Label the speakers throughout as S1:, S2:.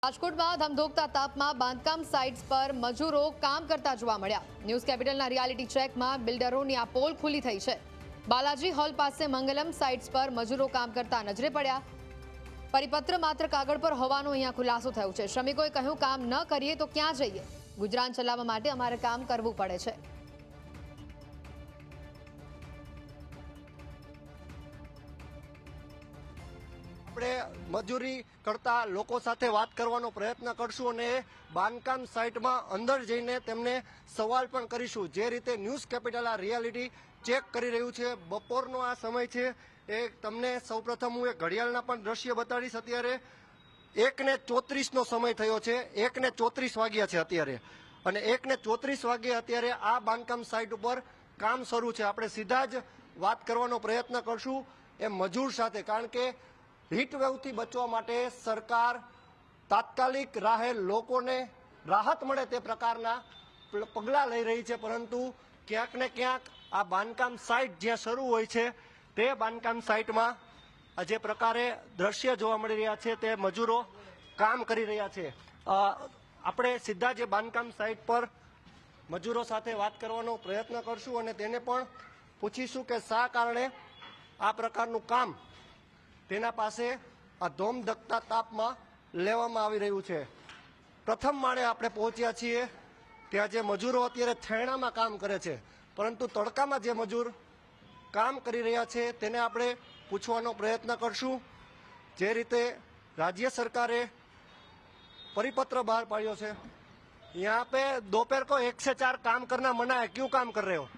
S1: રાજકોટમાં ધમધોકતા તાપમાં બાંધકામ સાઇટ્સ પર મજૂરો કામ કરતા જોવા મળ્યા। ન્યૂઝ કેપિટલના રિયાલિટી ચેકમાં બિલ્ડરોની આ પોલ ખુલ્લી થઈ છે। બાલાજી હોલ પાસે મંગલમ સાઇટ્સ પર મજૂરો કામ કરતા નજરે પડ્યા। પરિપત્ર માત્ર કાગળ પર હોવાનો અહીંયા ખુલાસો થયો છે। શ્રમિકોએ કહ્યું, કામ ન કરીએ તો ક્યાં જઈએ? ગુજરાન ચલાવવા માટે અમારે કામ કરવું પડે છે।
S2: આપણે મજૂરી કરતા લોકો સાથે વાત કરવાનો પ્રયત્ન કરશું અને બાંધકામ સાઇટમાં અંદર જઈને તેમને સવાલ પણ કરીશું। જે રીતે ન્યૂઝ કેપિટલ આ રિયાલિટી ચેક કરી રહ્યું છે, બપોરનો આ સમય છે, એ તમને સૌપ્રથમ હું એક ઘડિયાળના પણ દ્રશ્ય બતાડીશ। અત્યારે 1:34નો સમય થયો છે, 1:34 વાગ્યા છે અત્યારે, અને 1:34 વાગ્યે અત્યારે આ બાંધકામ સાઇટ ઉપર કામ શરૂ છે। આપણે સીધા જ વાત કરવાનો પ્રયત્ન કરશું એ મજૂર સાથે, કારણ કે હીટવેવથી બચવા માટે સરકાર તાત્કાલિક રાહે લોકોને રાહત મળે તે પ્રકારના પગલાં લઈ રહી છે, પરંતુ ક્યાંક ને ક્યાંક આ બાંધકામ સાઇટ જ્યાં શરૂ હોય છે તે બાંધકામ સાઇટમાં જે પ્રકારે દ્રશ્ય જોવા મળી રહ્યા છે તે મજૂરો કામ કરી રહ્યા છે। આપણે સીધા જે બાંધકામ સાઇટ પર મજૂરો સાથે વાત કરવાનો પ્રયત્ન કરશું અને તેને પણ પૂછીશું કે શા કારણે આ પ્રકારનું કામ તેના પાસે આ ધોમધકતા તાપમાં લેવામાં આવી રહ્યું છે। પ્રથમ માળે આપણે પહોંચ્યા છીએ, ત્યાં જે મજૂરો અત્યારે છાયણામાં કામ કરે છે, પરંતુ તડકામાં જે મજૂર કામ કરી રહ્યા છે તેને આપણે પૂછવાનો પ્રયત્ન કરશું। જે રીતે રાજ્ય સરકારે परिपत्र बाहर पाड़ियो છે, यहाँ पे दोपहर को 1 से 4 काम करना मना है, क्यों काम कर रहे हो?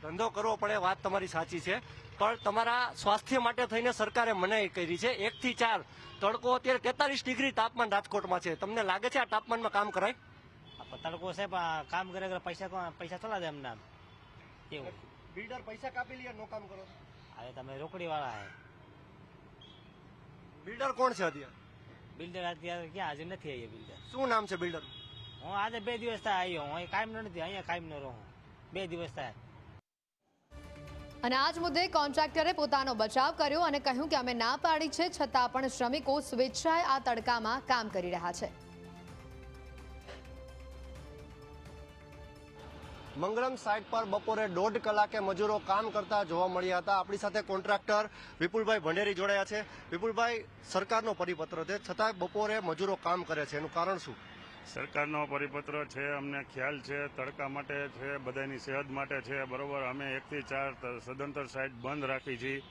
S2: ધંધો કરવો પડે, વાત તમારી સાચી છે, પણ તમારા સ્વાસ્થ્ય માટે થઈને સરકારે મનાઈ કરી છે। 1 થી 4 તડકો અત્યારે 43 ડિગ્રી તાપમાન રાજકોટમાં છે। તમને લાગે છે આ તાપમાનમાં કામ કરાય?
S3: તડકો છે પણ કામ કરે પૈસા થોડા દે એમના કેવું?
S2: બિલ્ડર પૈસા કાપી લે, નો કામ કરો?
S3: હવે તમે રોકડી વાળા હે।
S2: બિલ્ડર કોણ છે અત્યારે?
S3: બિલ્ડર અત્યારે ક્યાં હાજર નથી અહીંયા બિલ્ડર।
S2: શું નામ છે બિલ્ડર?
S3: હું આજે 2 દિવસ થાય આવ્યો, હું કાયમ નથી, અહીંયા કાયમ ન રહું, 2 દિવસ થાય।
S1: અને આ જ મુદ્દે કોન્ટ્રાક્ટરે પોતાનો બચાવ કર્યો અને કહ્યું કે અમે ના પાડી છે, છતાં પણ શ્રમિકો સ્વેચ્છાએ આ તડકામાં કામ કરી રહ્યા છે।
S2: મંગળમ સાઇટ પર બપોરે 1.5 કલાકે મજૂરો કામ કરતા જોવા મળ્યા હતા। આપણી સાથે કોન્ટ્રાક્ટર વિપુલભાઈ ભંડેરી જોડાયા છે। વિપુલભાઈ, સરકારનો પરિપત્ર છે, છતાં બપોરે મજૂરો કામ કરે છે, એનું કારણ શું?
S4: સરકારનો પરિપત્ર છે, અમને ખ્યાલ છે, તડકા માટે છે, બધાની સેહત માટે છે, બરોબર। અમે 1 થી 4 સદંતર સાઇટ બંધ રાખી છે,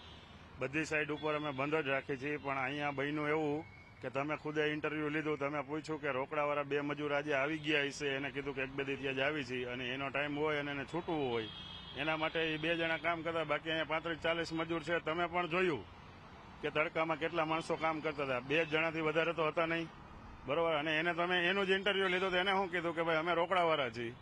S4: બધી સાઇટ ઉપર અમે બંધ જ રાખી છીએ। પણ અહીંયા બન્યું એવું કે તમે ખુદે ઇન્ટરવ્યુ લીધું, તમે પૂછ્યું કે રોકડાવાળા 2 મજૂર આજે આવી ગયા હશે, એને કીધું કે 1-2 દી ત્યાં જ આવી છે અને એનો ટાઈમ હોય અને એને છૂટવું હોય એના માટે એ 2 જણા કામ કરતા, બાકી અહીંયા 35-40 મજૂર છે। તમે પણ જોયું કે તડકામાં કેટલા માણસો કામ કરતા હતા, 2 જણાથી વધારે તો હતા નહીં, બરોબર। અને એને તમે એનું જ ઇન્ટરવ્યુ લીધું તો એને શું કીધું કે ભાઈ અમે રોકડાવાળા છીએ,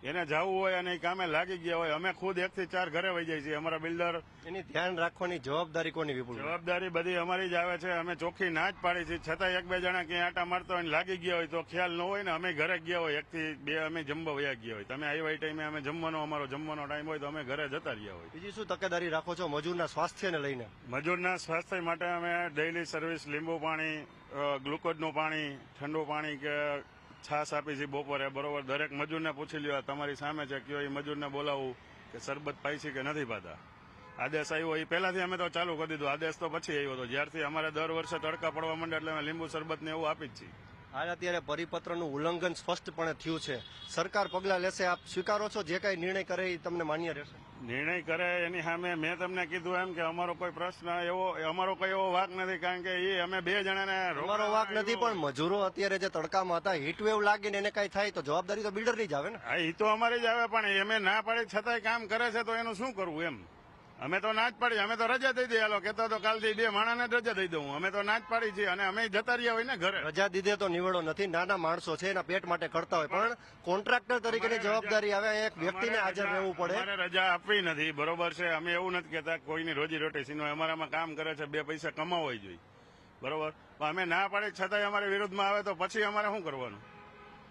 S4: એને જવું હોય અને કામે લાગી ગયા હોય, અમે ખુદ 1 થી 4 ઘરે વહી જાય છીએ। અમારા બિલ્ડર
S2: એની ધ્યાન રાખવાની જવાબદારી કોની? વિપુલ,
S4: જવાબદારી બધી અમારી જ આવે છે। અમે ચોખ્ખી ના જ પાડી છે, છતાં 1-2 જણા ક્યાંય આટા મારતા હોય લાગી ગયા હોય તો ખ્યાલ ન હોય ને, અમે ઘરે ગયા હોય 1 થી 2 અમે જમવા વયા ગયા હોય, તમે આવ્યા ટાઈમે અમે અમારો જમવાનો ટાઈમ હોય તો અમે ઘરે જતા રહ્યા હોય।
S2: બીજી શું તકેદારી રાખો છો મજૂરના સ્વાસ્થ્યને લઈને?
S4: મજૂરના સ્વાસ્થ્ય માટે અમે ડેઇલી સર્વિસ, લીંબુ પાણી, ગ્લુકોઝનું પાણી, ઠંડુ પાણી કે છાશ આપી છે બપોરે, બરોબર। દરેક મજૂરને પૂછી લ્યો, તમારી સામે છે, કયો એ મજૂરને બોલાવવું કે શરબત પાઈ છે કે નથી પાતા। આદેશ આવ્યો એ પહેલાથી અમે તો ચાલુ કરી દીધું, આદેશ તો પછી આવ્યો હતો, જ્યારથી અમારે દર વર્ષે તડકા પડવા માંડે એટલે અમે લીંબુ શરબત ને એવું આપી જ છીએ।
S2: હાલ અત્યારે પરિપત્રનું ઉલ્લંઘન સ્પષ્ટપણે થયું છે, સરકાર પગલાં લેશે, આપ સ્વીકારો છો? જે કાંઈ નિર્ણય કરે એ તમને માન્ય રહેશે?
S4: નિર્ણય કરે એની સામે મેં તમને કીધું એમ કે અમારો કોઈ પ્રશ્ન એવો, અમારો કોઈ એવો વાક નથી, કારણ કે એ અમે 2 જણાને
S2: અમારો વાક નથી, પણ મજૂરો અત્યારે જે તડકામાં હતા, હીટવેવ લાગીને એને કઈ થાય તો જવાબદારી તો બિલ્ડરની જ આવે ને?
S4: હા, એ તો અમારી જ આવે, પણ અમે ના પાડી છતાંય કામ કરે છે તો એનું શું કરવું એમ? અમે તો ના જ પાડી, અમે તો રજા દઈ દઈએ, હાલો કહેતો તો કાલથી 2 માણાને રજા દઈ દઉં, અમે તો ના જ પાડી છીએ અને અમે જતા રહ્યા હોય ને ઘરે।
S2: રજા દીધે તો નિવડો નથી, નાના માણસો છે એના પેટ માટે કરતા હોય, પણ કોન્ટ્રાક્ટર તરીકેની જવાબદારી આવે, એક વ્યક્તિને હાજર રહેવું પડે।
S4: અમારે રજા આપવી નથી, બરોબર છે, અમે એવું નથી કહેતા કોઈની રોજી રોટી સિવાય અમારામાં કામ કરે છે, 2 પૈસા કમાવા જોઈએ, બરોબર। પણ અમે ના પાડી છતાંય અમારી વિરુદ્ધમાં આવે તો પછી અમારે શું કરવાનું?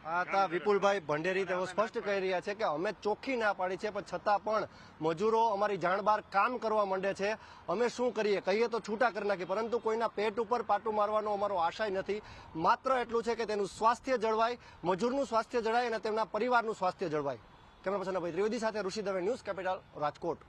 S2: આ હતા વિપુલભાઈ ભંડેરી. તેઓ સ્પષ્ટ કહી રહ્યા છે કે અમે ચોખ્ખી ના પાડી છે, પણ છતાં પણ મજૂરો અમારી જાણ બહાર કામ કરવા માંડે છે. અમે શું કરીએ, કહીએ તો છૂટા કરી નાખીએ, પરંતુ કોઈના પેટ ઉપર પાટું મારવાનો અમારો આશય નથી. માત્ર એટલું છે કે તેનું સ્વાસ્થ્ય જળવાય, મજૂરનું સ્વાસ્થ્ય જળવાય અને તેમના પરિવારનું સ્વાસ્થ્ય જળવાય. કેમેરા પર્સન અભય ત્રિવેદી સાથે ઋષિ દવે, ન્યૂઝ કેપિટલ, રાજકોટ.